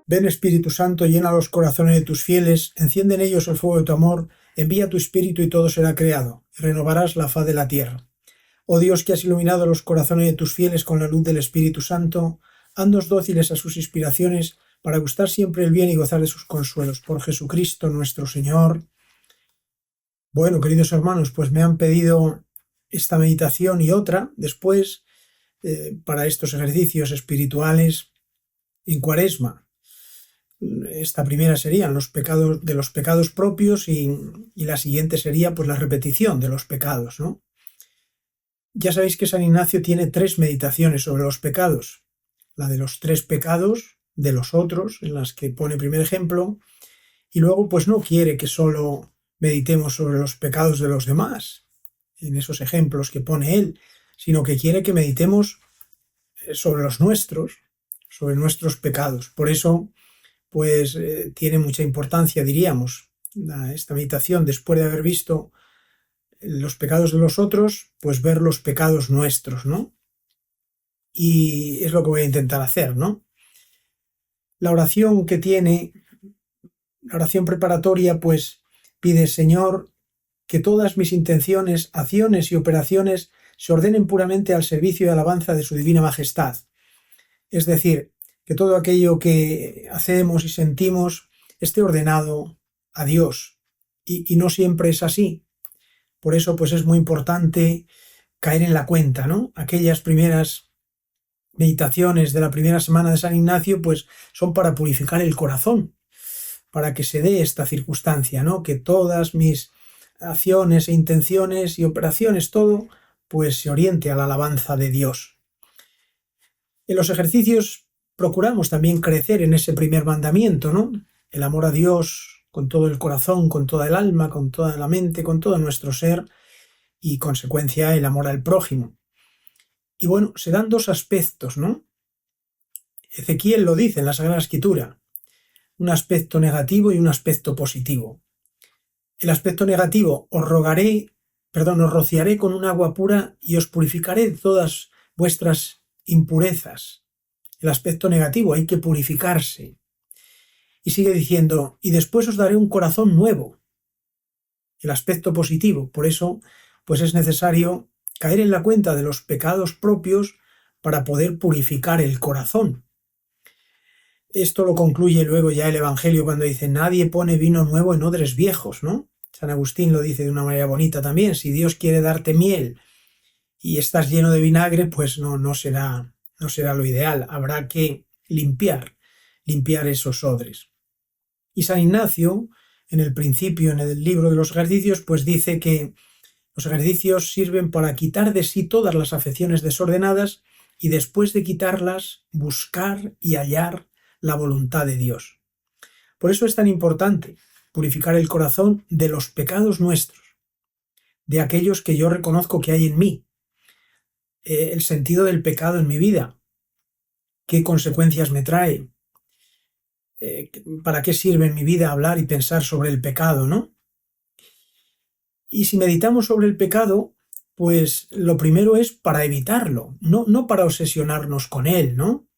Ven Espíritu Santo, llena los corazones de tus fieles, enciende en ellos el fuego de tu amor, envía tu Espíritu y todo será creado, y renovarás la faz de la tierra. Oh Dios, que has iluminado los corazones de tus fieles con la luz del Espíritu Santo, haznos dóciles a sus inspiraciones, para gustar siempre el bien y gozar de sus consuelos. Por Jesucristo nuestro Señor. Bueno, queridos hermanos, pues me han pedido esta meditación y otra después para estos ejercicios espirituales en Cuaresma. Esta primera serían los pecados propios y la siguiente sería pues la repetición de los pecados, ¿no? Ya sabéis que San Ignacio tiene 3 meditaciones sobre los pecados. La de los 3 pecados de los otros, en las que pone primer ejemplo, y luego pues no quiere que solo meditemos sobre los pecados de los demás, en esos ejemplos que pone él, sino que quiere que meditemos sobre los nuestros, sobre nuestros pecados. Por eso pues tiene mucha importancia, diríamos, esta meditación, después de haber visto los pecados de los otros, pues ver los pecados nuestros, ¿no? Y es lo que voy a intentar hacer, ¿no? La oración que tiene, la oración preparatoria, pues pide: Señor, que todas mis intenciones, acciones y operaciones se ordenen puramente al servicio y alabanza de su divina majestad. Es decir, que todo aquello que hacemos y sentimos esté ordenado a Dios. Y no siempre es así. Por eso pues es muy importante caer en la cuenta, ¿no? Aquellas primeras meditaciones de la primera semana de San Ignacio pues son para purificar el corazón, para que se dé esta circunstancia, ¿no? Que todas mis acciones e intenciones y operaciones, todo, pues se oriente a la alabanza de Dios. En los ejercicios procuramos también crecer en ese primer mandamiento, ¿no? El amor a Dios con todo el corazón, con toda el alma, con toda la mente, con todo nuestro ser y, consecuencia, el amor al prójimo. Y bueno, se dan 2 aspectos, ¿no? Ezequiel lo dice en la Sagrada Escritura, un aspecto negativo y un aspecto positivo. El aspecto negativo: os rociaré con un agua pura y os purificaré de todas vuestras impurezas. El aspecto negativo: hay que purificarse. Y sigue diciendo: y después os daré un corazón nuevo. El aspecto positivo: por eso pues es necesario caer en la cuenta de los pecados propios para poder purificar el corazón. Esto lo concluye luego ya el Evangelio cuando dice: nadie pone vino nuevo en odres viejos, ¿no? San Agustín lo dice de una manera bonita también: si Dios quiere darte miel y estás lleno de vinagre, pues no será lo ideal, habrá que limpiar esos odres. Y San Ignacio, en el principio, en el libro de los ejercicios, pues dice que los ejercicios sirven para quitar de sí todas las afecciones desordenadas y, después de quitarlas, buscar y hallar la voluntad de Dios. Por eso es tan importante purificar el corazón de los pecados nuestros, de aquellos que yo reconozco que hay en mí, el sentido del pecado en mi vida, qué consecuencias me trae, para qué sirve en mi vida hablar y pensar sobre el pecado, ¿no? Y si meditamos sobre el pecado, pues lo primero es para evitarlo, no para obsesionarnos con él, ¿no?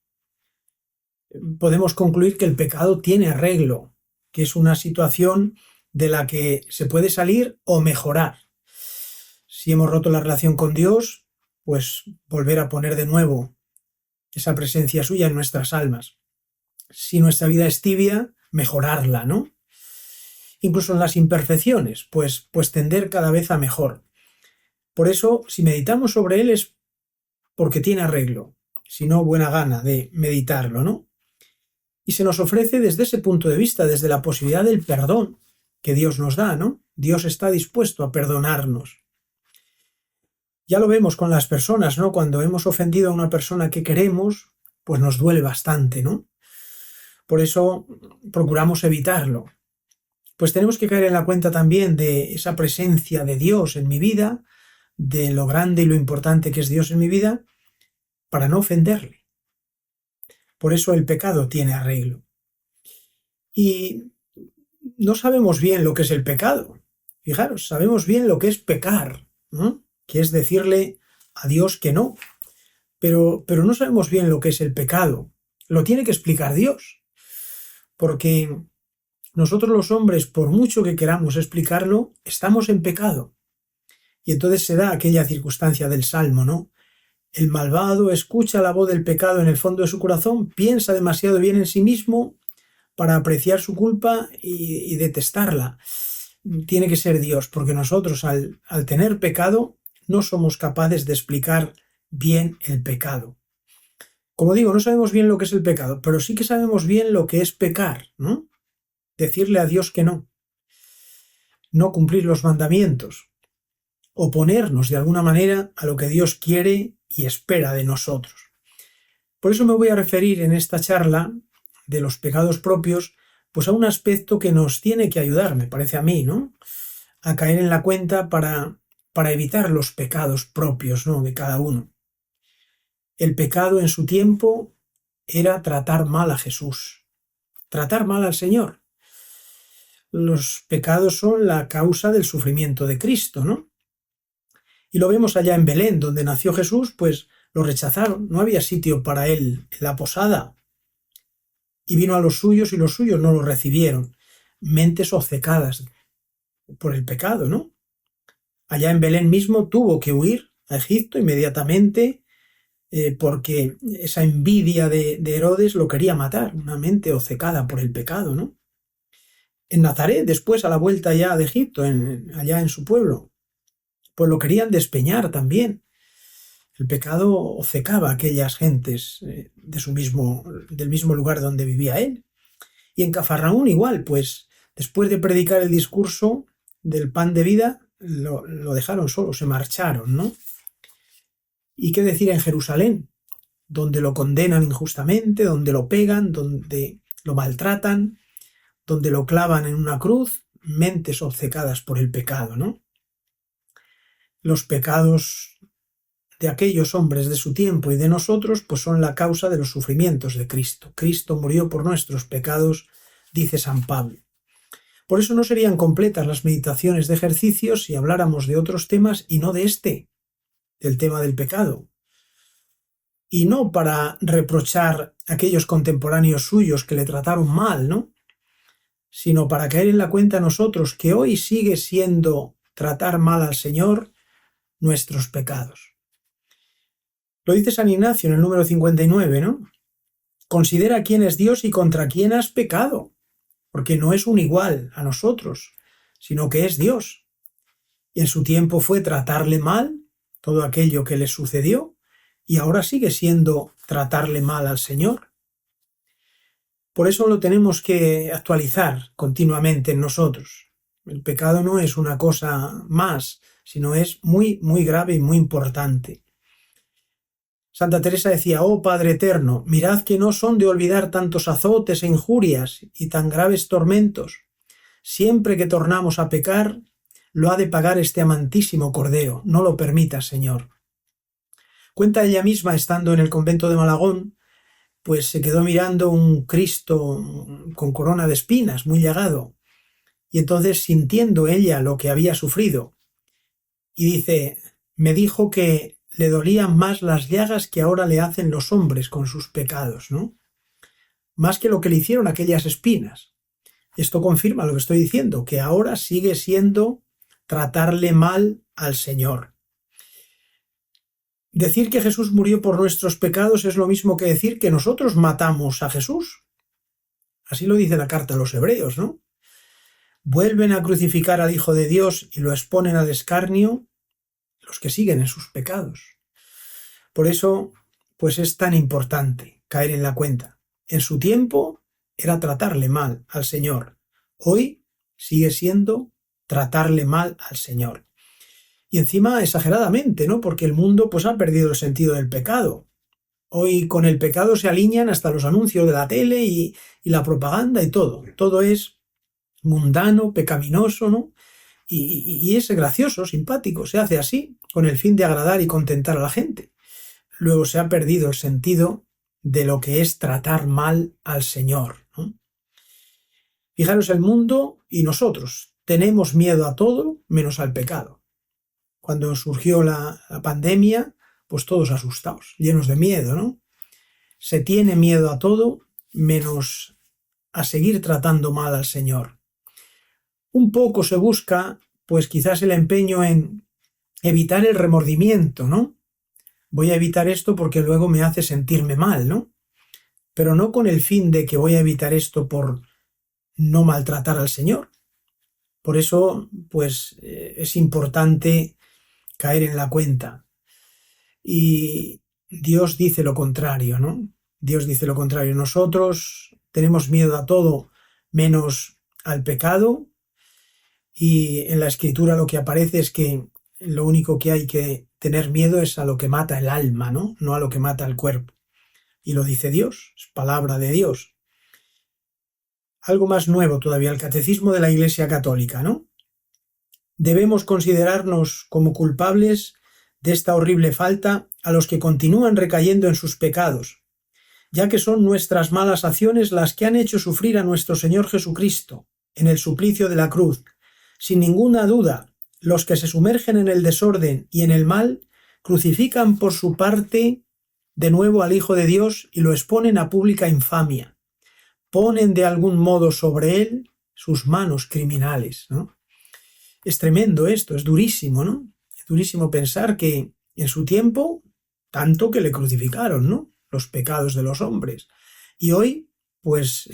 Podemos concluir que el pecado tiene arreglo, que es una situación de la que se puede salir o mejorar. Si hemos roto la relación con Dios, pues volver a poner de nuevo esa presencia suya en nuestras almas. Si nuestra vida es tibia, mejorarla, ¿no? Incluso en las imperfecciones, pues tender cada vez a mejor. Por eso, si meditamos sobre él es porque tiene arreglo, si no, buena gana de meditarlo, ¿no? Y se nos ofrece desde ese punto de vista, desde la posibilidad del perdón que Dios nos da, ¿no? Dios está dispuesto a perdonarnos. Ya lo vemos con las personas, ¿no? Cuando hemos ofendido a una persona que queremos, pues nos duele bastante, ¿no? Por eso procuramos evitarlo. Pues tenemos que caer en la cuenta también de esa presencia de Dios en mi vida, de lo grande y lo importante que es Dios en mi vida, para no ofenderle. Por eso el pecado tiene arreglo. Y no sabemos bien lo que es el pecado. Fijaros, sabemos bien lo que es pecar, ¿no? Que es decirle a Dios que no. Pero no sabemos bien lo que es el pecado. Lo tiene que explicar Dios. porque nosotros los hombres, por mucho que queramos explicarlo, estamos en pecado. Y entonces se da aquella circunstancia del Salmo, ¿no? El malvado escucha la voz del pecado en el fondo de su corazón, piensa demasiado bien en sí mismo para apreciar su culpa y detestarla. Tiene que ser Dios, porque nosotros al tener pecado no somos capaces de explicar bien el pecado. Como digo, no sabemos bien lo que es el pecado, pero sí que sabemos bien lo que es pecar, ¿no? Decirle a Dios que no, no cumplir los mandamientos, oponernos de alguna manera a lo que Dios quiere y espera de nosotros. Por eso me voy a referir en esta charla de los pecados propios, pues a un aspecto que nos tiene que ayudar, me parece a mí, ¿no? A caer en la cuenta para evitar los pecados propios, ¿no? De cada uno. El pecado en su tiempo era tratar mal a Jesús, tratar mal al Señor. Los pecados son la causa del sufrimiento de Cristo, ¿no? Y lo vemos allá en Belén, donde nació Jesús, pues lo rechazaron, no había sitio para él en la posada. Y vino a los suyos y los suyos no lo recibieron. Mentes obcecadas por el pecado, ¿no? Allá en Belén mismo tuvo que huir a Egipto inmediatamente porque esa envidia de Herodes lo quería matar, una mente obcecada por el pecado, ¿no? En Nazaret, después a la vuelta ya de Egipto, allá en su pueblo, pues lo querían despeñar también. El pecado obcecaba a aquellas gentes del mismo lugar donde vivía él. Y en Cafarnaún igual, pues después de predicar el discurso del pan de vida, lo dejaron solo, se marcharon, ¿no? ¿Y qué decir en Jerusalén? Donde lo condenan injustamente, donde lo pegan, donde lo maltratan, donde lo clavan en una cruz, mentes obcecadas por el pecado, ¿no? Los pecados de aquellos hombres de su tiempo y de nosotros, pues son la causa de los sufrimientos de Cristo. Cristo murió por nuestros pecados, dice San Pablo. Por eso no serían completas las meditaciones de ejercicios si habláramos de otros temas y no de del tema del pecado. Y no para reprochar a aquellos contemporáneos suyos que le trataron mal, ¿no? Sino para caer en la cuenta nosotros que hoy sigue siendo tratar mal al Señor nuestros pecados. Lo dice San Ignacio en el número 59, ¿no? Considera quién es Dios y contra quién has pecado, porque no es un igual a nosotros, sino que es Dios. Y en su tiempo fue tratarle mal todo aquello que le sucedió, y ahora sigue siendo tratarle mal al Señor. Por eso lo tenemos que actualizar continuamente en nosotros. El pecado no es una cosa más, sino es muy, muy grave y muy importante. Santa Teresa decía: oh Padre eterno, mirad que no son de olvidar tantos azotes e injurias y tan graves tormentos. Siempre que tornamos a pecar, lo ha de pagar este amantísimo Cordero. No lo permitas, Señor. Cuenta ella misma, estando en el convento de Malagón, pues se quedó mirando un Cristo con corona de espinas, muy llagado, y entonces sintiendo ella lo que había sufrido, y dice: me dijo que le dolían más las llagas que ahora le hacen los hombres con sus pecados, ¿no? Más que lo que le hicieron aquellas espinas. Esto confirma lo que estoy diciendo, que ahora sigue siendo tratarle mal al Señor. Decir que Jesús murió por nuestros pecados es lo mismo que decir que nosotros matamos a Jesús. Así lo dice la carta a los Hebreos, ¿no? Vuelven a crucificar al Hijo de Dios y lo exponen al escarnio los que siguen en sus pecados. Por eso, pues es tan importante caer en la cuenta. En su tiempo era tratarle mal al Señor. Hoy sigue siendo tratarle mal al Señor. Y encima exageradamente, ¿no? Porque el mundo pues ha perdido el sentido del pecado. Hoy con el pecado se alinean hasta los anuncios de la tele y la propaganda y todo. Todo es mundano, pecaminoso, ¿no? Y es gracioso, simpático, se hace así, con el fin de agradar y contentar a la gente. Luego se ha perdido el sentido de lo que es tratar mal al Señor, ¿no? Fijaros, el mundo y nosotros tenemos miedo a todo menos al pecado. Cuando surgió la pandemia, pues todos asustados, llenos de miedo, ¿no? Se tiene miedo a todo menos a seguir tratando mal al Señor. Un poco se busca, pues quizás el empeño en evitar el remordimiento, ¿no? Voy a evitar esto porque luego me hace sentirme mal, ¿no? Pero no con el fin de que voy a evitar esto por no maltratar al Señor. Por eso, pues, es importante caer en la cuenta. Y Dios dice lo contrario, ¿no? Dios dice lo contrario. Nosotros tenemos miedo a todo menos al pecado, y en la Escritura lo que aparece es que lo único que hay que tener miedo es a lo que mata el alma, ¿no? No a lo que mata el cuerpo. Y lo dice Dios, es palabra de Dios. Algo más nuevo todavía, el Catecismo de la Iglesia Católica, ¿no? Debemos considerarnos como culpables de esta horrible falta a los que continúan recayendo en sus pecados, ya que son nuestras malas acciones las que han hecho sufrir a nuestro Señor Jesucristo en el suplicio de la cruz. Sin ninguna duda, los que se sumergen en el desorden y en el mal crucifican por su parte de nuevo al Hijo de Dios y lo exponen a pública infamia. Ponen de algún modo sobre él sus manos criminales, ¿no? Es tremendo esto, es durísimo, ¿no? Es durísimo pensar que en su tiempo, tanto que le crucificaron, ¿no? Los pecados de los hombres. Y hoy, pues,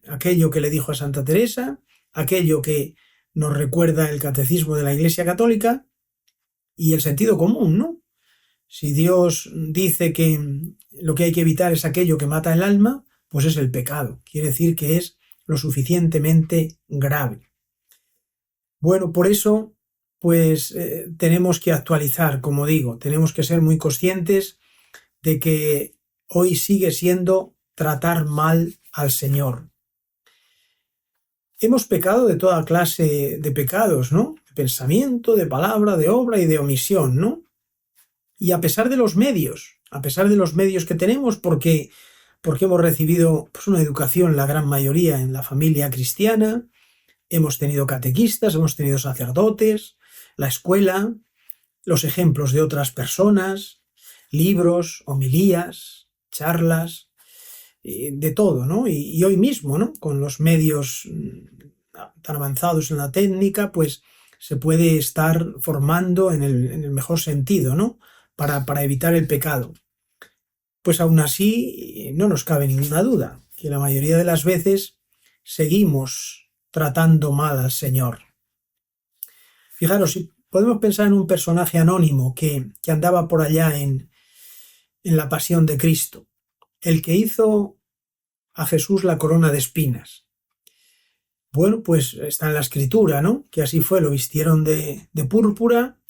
aquello que le dijo a Santa Teresa, aquello que nos recuerda el Catecismo de la Iglesia Católica y el sentido común, ¿no? Si Dios dice que lo que hay que evitar es aquello que mata el alma, pues es el pecado. Quiere decir que es lo suficientemente grave. Bueno, por eso, pues tenemos que actualizar, como digo, tenemos que ser muy conscientes de que hoy sigue siendo tratar mal al Señor. Hemos pecado de toda clase de pecados, ¿no? De pensamiento, de palabra, de obra y de omisión, ¿no? Y a pesar de los medios que tenemos, porque hemos recibido pues, una educación, la gran mayoría, en la familia cristiana, hemos tenido catequistas, hemos tenido sacerdotes, la escuela, los ejemplos de otras personas, libros, homilías, charlas, de todo, ¿no? Y hoy mismo, ¿no? Con los medios tan avanzados en la técnica, pues se puede estar formando en el mejor sentido, ¿no? Para evitar el pecado. Pues aún así no nos cabe ninguna duda que la mayoría de las veces seguimos tratando mal al Señor. Fijaros, si podemos pensar en un personaje anónimo que andaba por allá en la pasión de Cristo, el que hizo a Jesús la corona de espinas. Bueno, pues está en la Escritura, ¿no? Que así fue, lo vistieron de púrpura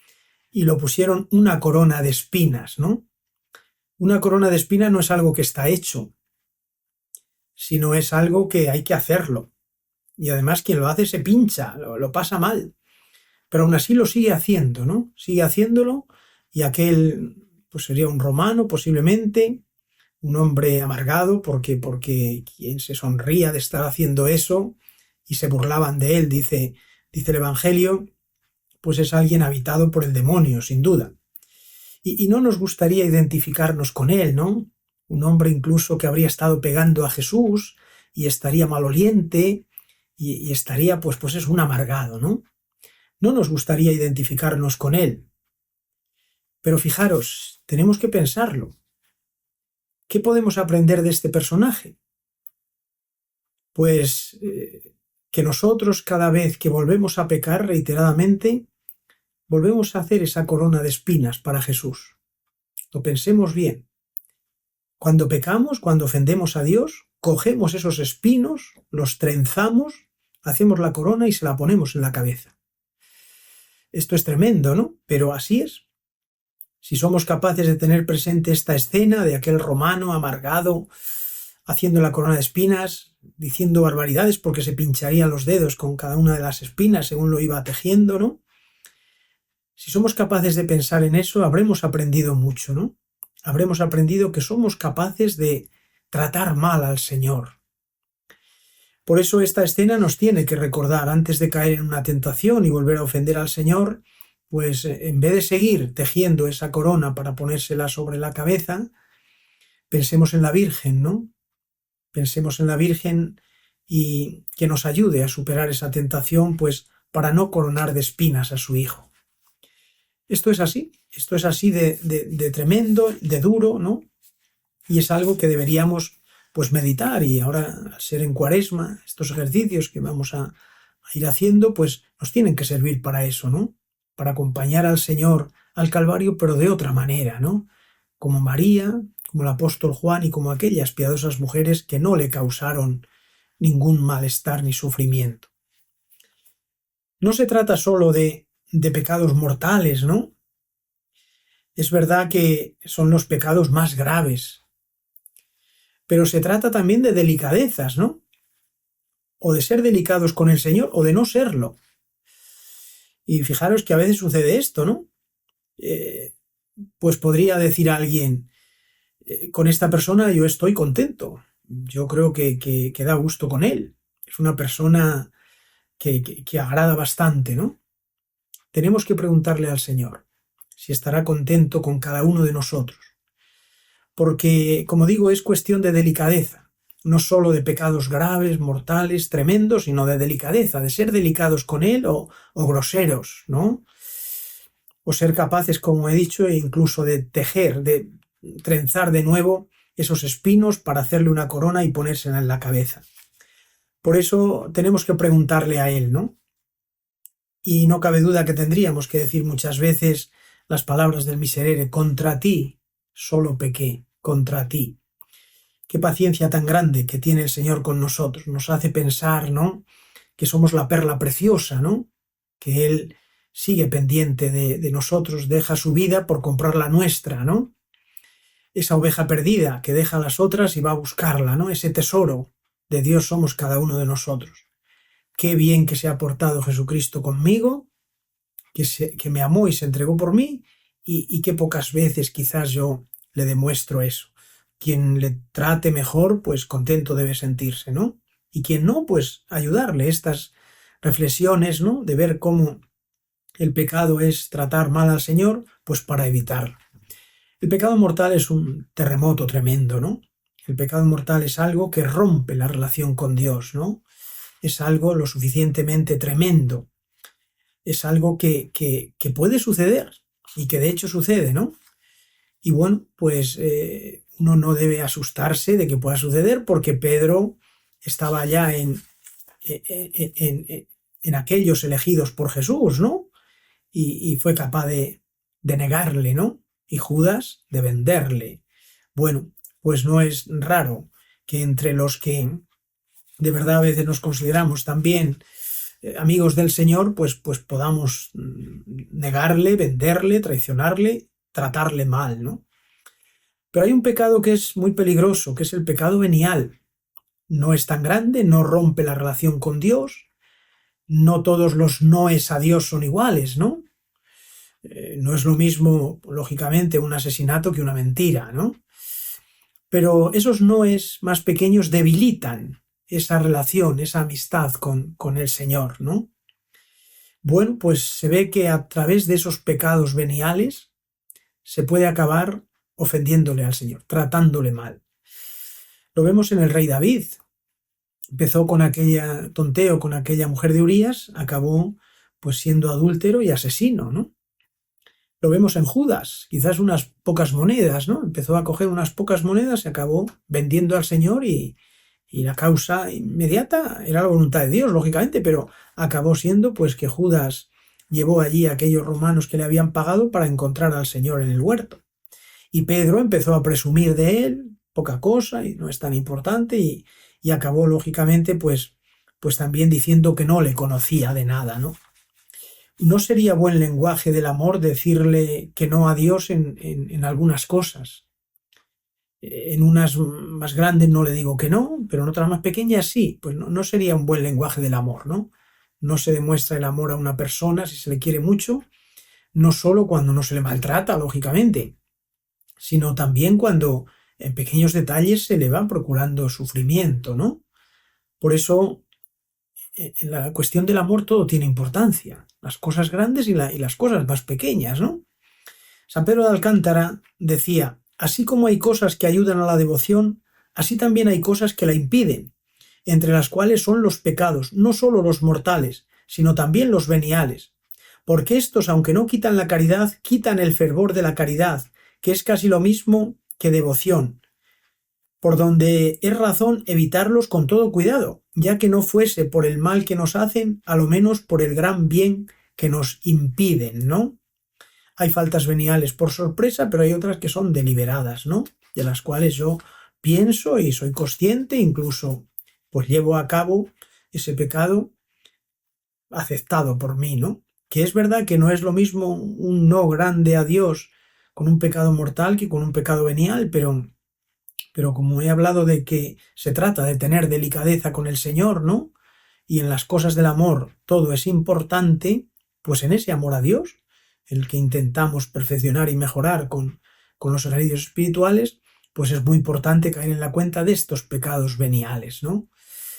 y lo pusieron una corona de espinas, ¿no? Una corona de espinas no es algo que está hecho, sino es algo que hay que hacerlo. Y además quien lo hace se pincha, lo pasa mal. Pero aún así lo sigue haciendo, ¿no? Sigue haciéndolo, y aquel pues sería un romano posiblemente, un hombre amargado porque quien se sonría de estar haciendo eso y se burlaban de él, dice el Evangelio, pues es alguien habitado por el demonio, sin duda. Y no nos gustaría identificarnos con él, ¿no? Un hombre incluso que habría estado pegando a Jesús y estaría maloliente y estaría, pues es un amargado, ¿no? No nos gustaría identificarnos con él. Pero fijaros, tenemos que pensarlo. ¿Qué podemos aprender de este personaje? Pues que nosotros cada vez que volvemos a pecar reiteradamente, volvemos a hacer esa corona de espinas para Jesús. Lo pensemos bien. Cuando pecamos, cuando ofendemos a Dios, cogemos esos espinos, los trenzamos, hacemos la corona y se la ponemos en la cabeza. Esto es tremendo, ¿no? Pero así es. Si somos capaces de tener presente esta escena de aquel romano amargado haciendo la corona de espinas, diciendo barbaridades porque se pincharía los dedos con cada una de las espinas según lo iba tejiendo, ¿no? Si somos capaces de pensar en eso, habremos aprendido mucho, ¿no? Habremos aprendido que somos capaces de tratar mal al Señor. Por eso esta escena nos tiene que recordar, antes de caer en una tentación y volver a ofender al Señor, pues en vez de seguir tejiendo esa corona para ponérsela sobre la cabeza, pensemos en la Virgen, ¿no? Pensemos en la Virgen y que nos ayude a superar esa tentación, pues para no coronar de espinas a su Hijo. Esto es así de tremendo, de duro, ¿no? Y es algo que deberíamos pues meditar, y ahora al ser en Cuaresma, estos ejercicios que vamos a ir haciendo, pues nos tienen que servir para eso, ¿no? Para acompañar al Señor al Calvario, pero de otra manera, ¿no? Como María, como el apóstol Juan y como aquellas piadosas mujeres que no le causaron ningún malestar ni sufrimiento. No se trata solo de pecados mortales, ¿no? Es verdad que son los pecados más graves, pero se trata también de delicadezas, ¿no? O de ser delicados con el Señor o de no serlo. Y fijaros que a veces sucede esto, ¿no? Pues podría decir a alguien, con esta persona yo estoy contento, yo creo que da gusto con él, es una persona que agrada bastante, ¿no? Tenemos que preguntarle al Señor si estará contento con cada uno de nosotros, porque, como digo, es cuestión de delicadeza, no solo de pecados graves, mortales, tremendos, sino de delicadeza, de ser delicados con él o groseros, ¿no? O ser capaces, como he dicho, incluso de tejer, de trenzar de nuevo esos espinos para hacerle una corona y ponérsela en la cabeza. Por eso tenemos que preguntarle a él, ¿no? Y no cabe duda que tendríamos que decir muchas veces las palabras del Miserere: contra ti solo pequé, contra ti. Qué paciencia tan grande que tiene el Señor con nosotros. Nos hace pensar, ¿no?, que somos la perla preciosa, ¿no?, que Él sigue pendiente de nosotros, deja su vida por comprar la nuestra, ¿no? Esa oveja perdida que deja a las otras y va a buscarla, ¿no? Ese tesoro de Dios somos cada uno de nosotros. Qué bien que se ha portado Jesucristo conmigo, que me amó y se entregó por mí, y qué pocas veces quizás yo le demuestro eso. Quien le trate mejor, pues contento debe sentirse, ¿no? Y quien no, pues ayudarle. Estas reflexiones, ¿no?, de ver cómo el pecado es tratar mal al Señor, pues para evitarlo. El pecado mortal es un terremoto tremendo, ¿no? El pecado mortal es algo que rompe la relación con Dios, ¿no? Es algo lo suficientemente tremendo. Es algo que puede suceder y que de hecho sucede, ¿no? Y bueno, pues uno no debe asustarse de que pueda suceder, porque Pedro estaba ya en aquellos elegidos por Jesús, ¿no? Y fue capaz de negarle, ¿no? Y Judas de venderle. Bueno, pues no es raro que entre los que de verdad a veces nos consideramos también amigos del Señor, pues podamos negarle, venderle, traicionarle, tratarle mal, ¿no? Pero hay un pecado que es muy peligroso, que es el pecado venial. No es tan grande, no rompe la relación con Dios, no todos los noes a Dios son iguales, ¿no? No es lo mismo, lógicamente, un asesinato que una mentira, ¿no? Pero esos noes más pequeños debilitan esa relación, esa amistad con el Señor, ¿no? Bueno, pues se ve que a través de esos pecados veniales se puede acabar ofendiéndole al Señor, tratándole mal. Lo vemos en el rey David. Empezó con aquella tonteo con aquella mujer de Urías, acabó pues siendo adúltero y asesino, ¿no? Lo vemos en Judas, quizás unas pocas monedas, ¿no? Empezó a coger unas pocas monedas y acabó vendiendo al Señor, y la causa inmediata era la voluntad de Dios, lógicamente, pero acabó siendo pues que Judas llevó allí a aquellos romanos que le habían pagado para encontrar al Señor en el huerto. Y Pedro empezó a presumir de él, poca cosa, y no es tan importante, y acabó lógicamente pues también diciendo que no le conocía de nada, ¿no? No sería buen lenguaje del amor decirle que no a Dios en algunas cosas. En unas más grandes no le digo que no, pero en otras más pequeñas sí. Pues no sería un buen lenguaje del amor, ¿no? No se demuestra el amor a una persona si se le quiere mucho, no solo cuando no se le maltrata, lógicamente, sino también cuando en pequeños detalles se le va procurando sufrimiento, ¿no? Por eso, en la cuestión del amor todo tiene importancia, las cosas grandes y las cosas más pequeñas, ¿no? San Pedro de Alcántara decía: así como hay cosas que ayudan a la devoción, así también hay cosas que la impiden. entre las cuales son los pecados, no solo los mortales, sino también los veniales. Porque estos, aunque no quitan la caridad, quitan el fervor de la caridad, que es casi lo mismo que devoción, por donde es razón evitarlos con todo cuidado, ya que no fuese por el mal que nos hacen, a lo menos por el gran bien que nos impiden, ¿no? Hay faltas veniales por sorpresa, pero hay otras que son deliberadas, ¿no? De las cuales yo pienso y soy consciente, incluso pues llevo a cabo ese pecado aceptado por mí, ¿no? Que es verdad que no es lo mismo un no grande a Dios con un pecado mortal que con un pecado venial, pero como he hablado de que se trata de tener delicadeza con el Señor, ¿no? Y en las cosas del amor todo es importante, pues en ese amor a Dios, el que intentamos perfeccionar y mejorar con los ejercicios espirituales, pues es muy importante caer en la cuenta de estos pecados veniales, ¿no?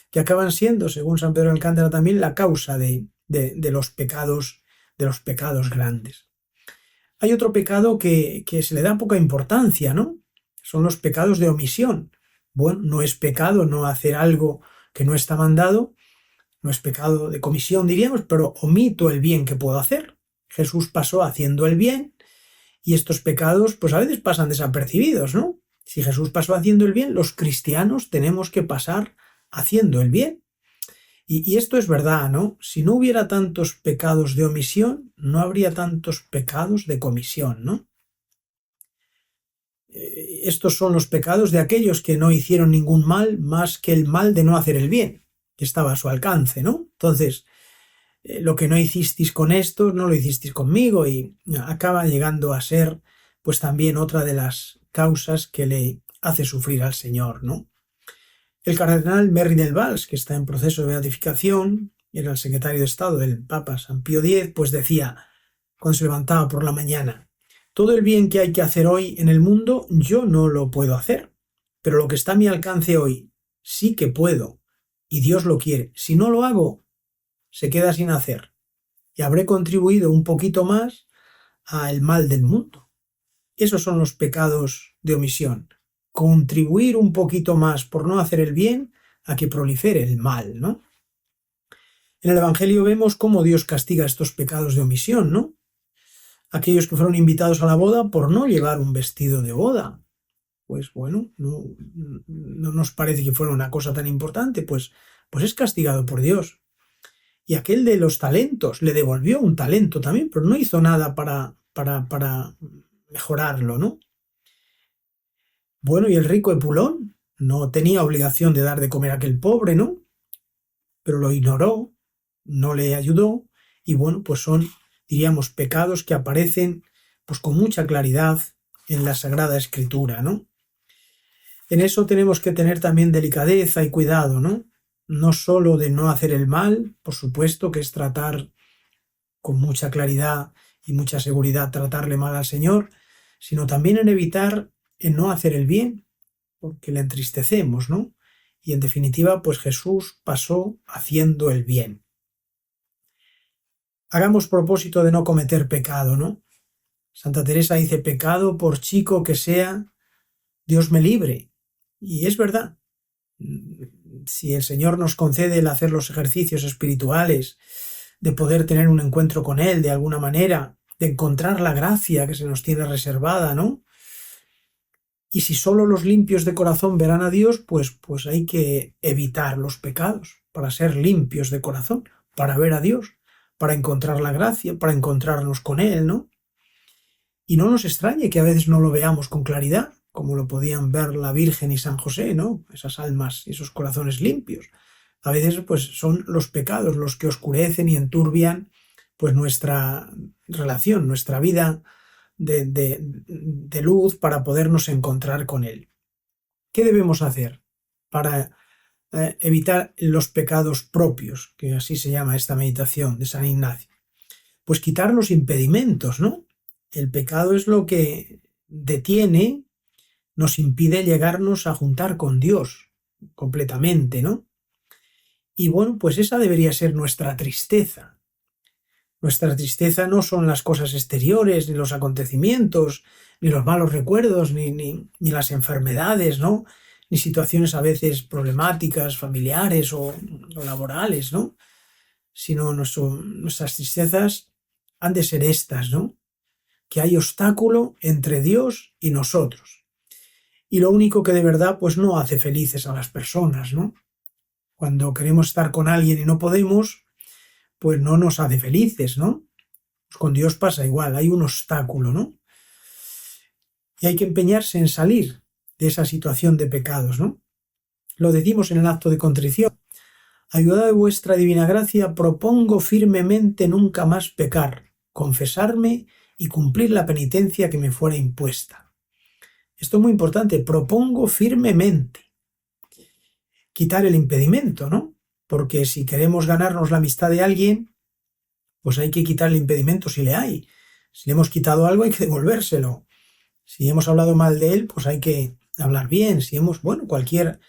Que acaban siendo, según San Pedro de Alcántara también, la causa de los pecados grandes. Hay otro pecado que se le da poca importancia, ¿no? Son los pecados de omisión. Bueno, no es pecado no hacer algo que no está mandado, no es pecado de comisión, diríamos, pero omito el bien que puedo hacer. Jesús pasó haciendo el bien y estos pecados pues a veces pasan desapercibidos, ¿no? Si Jesús pasó haciendo el bien, los cristianos tenemos que pasar haciendo el bien. Y esto es verdad, ¿no? Si no hubiera tantos pecados de omisión, no habría tantos pecados de comisión, ¿no? Estos son los pecados de aquellos que no hicieron ningún mal más que el mal de no hacer el bien, que estaba a su alcance, ¿no? Entonces, lo que no hicisteis con estos, no lo hicisteis conmigo, y acaba llegando a ser, pues también otra de las causas que le hace sufrir al Señor, ¿no? El cardenal Merry del Valls, que está en proceso de beatificación, era el secretario de Estado del Papa San Pío X, pues decía, cuando se levantaba por la mañana, todo el bien que hay que hacer hoy en el mundo yo no lo puedo hacer, pero lo que está a mi alcance hoy sí que puedo, y Dios lo quiere. Si no lo hago, se queda sin hacer, y habré contribuido un poquito más al mal del mundo. Esos son los pecados de omisión. Contribuir un poquito más por no hacer el bien a que prolifere el mal, ¿no? En el Evangelio vemos cómo Dios castiga estos pecados de omisión, ¿no? Aquellos que fueron invitados a la boda por no llevar un vestido de boda. Pues bueno, no nos parece que fuera una cosa tan importante, pues es castigado por Dios. Y aquel de los talentos le devolvió un talento también, pero no hizo nada para mejorarlo, ¿no? Bueno, y el rico Epulón no tenía obligación de dar de comer a aquel pobre, ¿no? Pero lo ignoró, no le ayudó, y bueno, pues son, diríamos, pecados que aparecen pues con mucha claridad en la Sagrada Escritura, ¿no? En eso tenemos que tener también delicadeza y cuidado, ¿no? No solo de no hacer el mal, por supuesto, que es tratar con mucha claridad y mucha seguridad tratarle mal al Señor, sino también en evitar en no hacer el bien, porque le entristecemos, ¿no? Y en definitiva, pues Jesús pasó haciendo el bien. Hagamos propósito de no cometer pecado, ¿no? Santa Teresa dice, pecado por chico que sea, Dios me libre. Y es verdad. Si el Señor nos concede el hacer los ejercicios espirituales, de poder tener un encuentro con Él de alguna manera, de encontrar la gracia que se nos tiene reservada, ¿no? Y si solo los limpios de corazón verán a Dios, pues hay que evitar los pecados para ser limpios de corazón, para ver a Dios, para encontrar la gracia, para encontrarnos con Él, ¿no? Y no nos extrañe que a veces no lo veamos con claridad, como lo podían ver la Virgen y San José, ¿no? Esas almas y esos corazones limpios. A veces pues son los pecados los que oscurecen y enturbian pues nuestra relación, nuestra vida de luz para podernos encontrar con Él. ¿Qué debemos hacer para evitar los pecados propios, que así se llama esta meditación de San Ignacio? Pues quitar los impedimentos, ¿no? El pecado es lo que detiene, nos impide llegarnos a juntar con Dios completamente, ¿no? Y bueno, pues esa debería ser nuestra tristeza. Nuestra tristeza no son las cosas exteriores, ni los acontecimientos, ni los malos recuerdos, ni las enfermedades, ¿no? ni situaciones a veces problemáticas, familiares o laborales, ¿no? Sino nuestras tristezas han de ser estas, ¿no? Que hay obstáculo entre Dios y nosotros. Y lo único que de verdad pues no hace felices a las personas, ¿no? Cuando queremos estar con alguien y no podemos, pues no nos hace felices, ¿no? Pues con Dios pasa igual, hay un obstáculo, ¿no? Y hay que empeñarse en salir de esa situación de pecados, ¿no? Lo decimos en el acto de contrición. Ayudad de vuestra divina gracia, propongo firmemente nunca más pecar, confesarme y cumplir la penitencia que me fuera impuesta. Esto es muy importante, propongo firmemente. Quitar el impedimento, ¿no? Porque si queremos ganarnos la amistad de alguien, pues hay que quitar el impedimento si le hay. Si le hemos quitado algo hay que devolvérselo. Si hemos hablado mal de él, pues hay que hablar bien. Si hemos, bueno, cualquier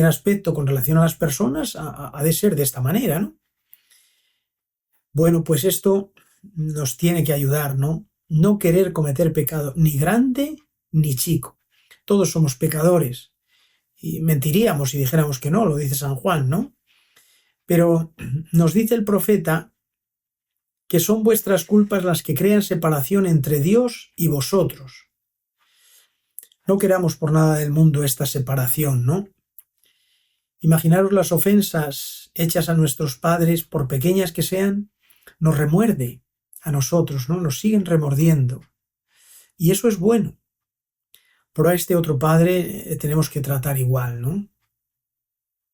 aspecto con relación a las personas ha de ser de esta manera, ¿no? Bueno, pues esto nos tiene que ayudar, ¿no? No querer cometer pecado ni grande ni chico. Todos somos pecadores. Y mentiríamos si dijéramos que no, lo dice San Juan, ¿no? Pero nos dice el profeta que son vuestras culpas las que crean separación entre Dios y vosotros. No queramos por nada del mundo esta separación, ¿no? Imaginaros las ofensas hechas a nuestros padres, por pequeñas que sean, nos remuerde a nosotros, ¿no? Nos siguen remordiendo. Y eso es bueno. Pero a este otro padre tenemos que tratar igual, ¿no?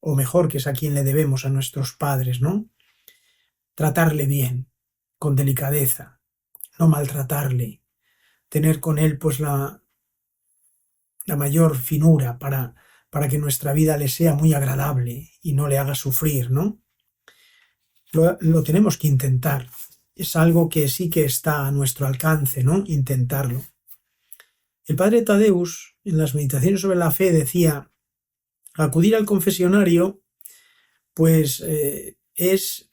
O mejor, que es a quien le debemos, a nuestros padres, ¿no? Tratarle bien, con delicadeza, no maltratarle, tener con él pues la mayor finura para que nuestra vida le sea muy agradable y no le haga sufrir, ¿no? Lo tenemos que intentar. Es algo que sí que está a nuestro alcance, ¿no? Intentarlo. El padre Tadeus, en las meditaciones sobre la fe, decía, acudir al confesionario, pues es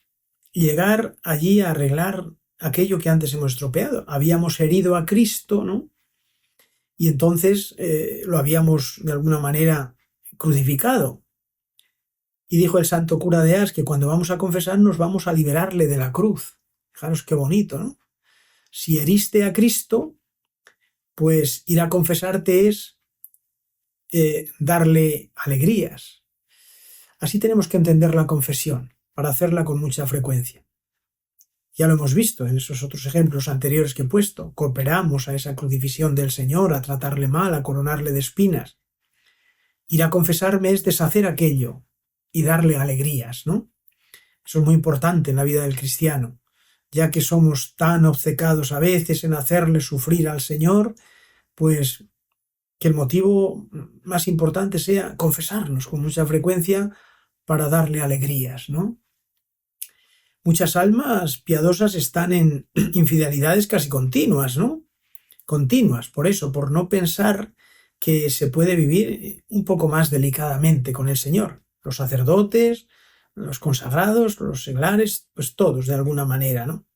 llegar allí a arreglar aquello que antes hemos estropeado. Habíamos herido a Cristo, ¿no? Y entonces lo habíamos de alguna manera crucificado. Y dijo el santo cura de Ars que cuando vamos a confesarnos vamos a liberarle de la cruz. Fijaros qué bonito, ¿no? Si heriste a Cristo, pues ir a confesarte es darle alegrías. Así tenemos que entender la confesión, para hacerla con mucha frecuencia. Ya lo hemos visto en esos otros ejemplos anteriores que he puesto. Cooperamos a esa crucifixión del Señor, a tratarle mal, a coronarle de espinas. Ir a confesarme es deshacer aquello y darle alegrías, ¿no? Eso es muy importante en la vida del cristiano, ya que somos tan obcecados a veces en hacerle sufrir al Señor, pues que el motivo más importante sea confesarnos con mucha frecuencia para darle alegrías, ¿no? Muchas almas piadosas están en infidelidades casi continuas, ¿no? Continuas, por eso, por no pensar que se puede vivir un poco más delicadamente con el Señor. Los sacerdotes, los consagrados, los seglares, pues todos de alguna manera, ¿no?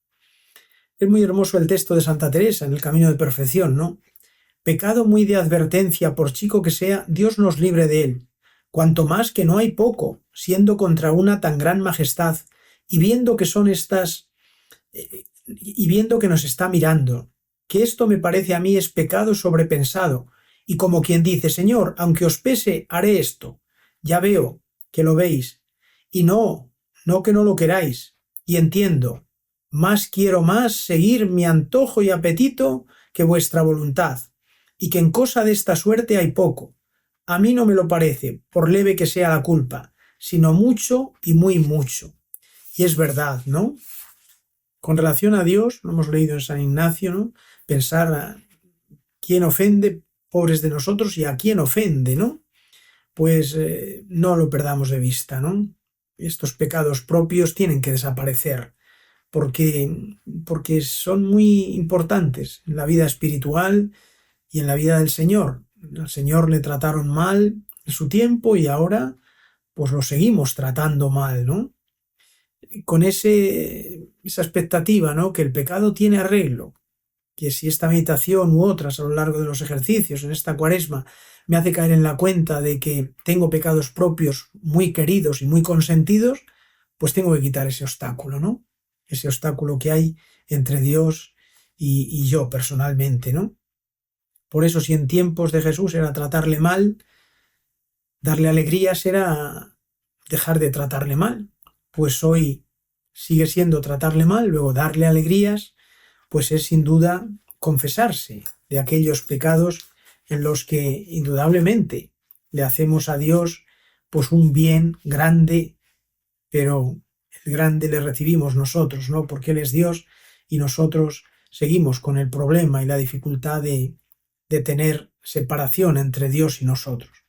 Es muy hermoso el texto de Santa Teresa en el Camino de Perfección, ¿no? Pecado muy de advertencia, por chico que sea, Dios nos libre de él. Cuanto más que no hay poco, siendo contra una tan gran majestad, y viendo que son estas, y viendo que nos está mirando, que esto me parece a mí es pecado sobrepensado, y como quien dice, Señor, aunque os pese, haré esto. Ya veo que lo veis, y no que no lo queráis, y entiendo, más quiero más seguir mi antojo y apetito que vuestra voluntad, y que en cosa de esta suerte hay poco. A mí no me lo parece, por leve que sea la culpa, sino mucho y muy mucho. Y es verdad, ¿no? Con relación a Dios, lo hemos leído en San Ignacio, ¿no? Pensar a quién ofende, pobres de nosotros, y a quién ofende, ¿no? Pues no lo perdamos de vista, ¿no? Estos pecados propios tienen que desaparecer, porque son muy importantes en la vida espiritual y en la vida del Señor. Al Señor le trataron mal en su tiempo y ahora pues lo seguimos tratando mal, ¿no? Con esa expectativa, ¿no? Que el pecado tiene arreglo, que si esta meditación u otras a lo largo de los ejercicios en esta Cuaresma me hace caer en la cuenta de que tengo pecados propios muy queridos y muy consentidos, pues tengo que quitar ese obstáculo, ¿no? Ese obstáculo que hay entre Dios y yo personalmente, ¿no? Por eso, si en tiempos de Jesús era tratarle mal, darle alegrías era dejar de tratarle mal. Pues hoy sigue siendo tratarle mal, luego darle alegrías, pues es sin duda confesarse de aquellos pecados en los que indudablemente le hacemos a Dios pues un bien grande, pero el grande le recibimos nosotros, ¿no? Porque Él es Dios y nosotros seguimos con el problema y la dificultad de tener separación entre Dios y nosotros.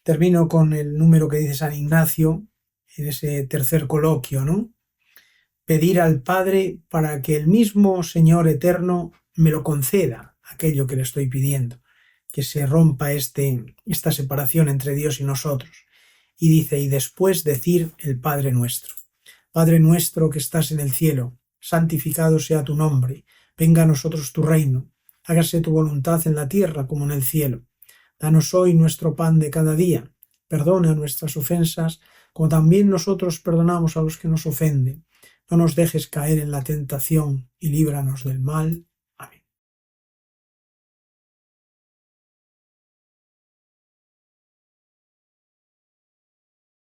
Termino con el número que dice San Ignacio en ese tercer coloquio, ¿no? Pedir al Padre para que el mismo Señor eterno me lo conceda, aquello que le estoy pidiendo, que se rompa esta separación entre Dios y nosotros. Y dice, y después decir el Padre nuestro. Padre nuestro que estás en el cielo, santificado sea tu nombre, venga a nosotros tu reino, hágase tu voluntad en la tierra como en el cielo. Danos hoy nuestro pan de cada día, perdona nuestras ofensas, como también nosotros perdonamos a los que nos ofenden. No nos dejes caer en la tentación y líbranos del mal.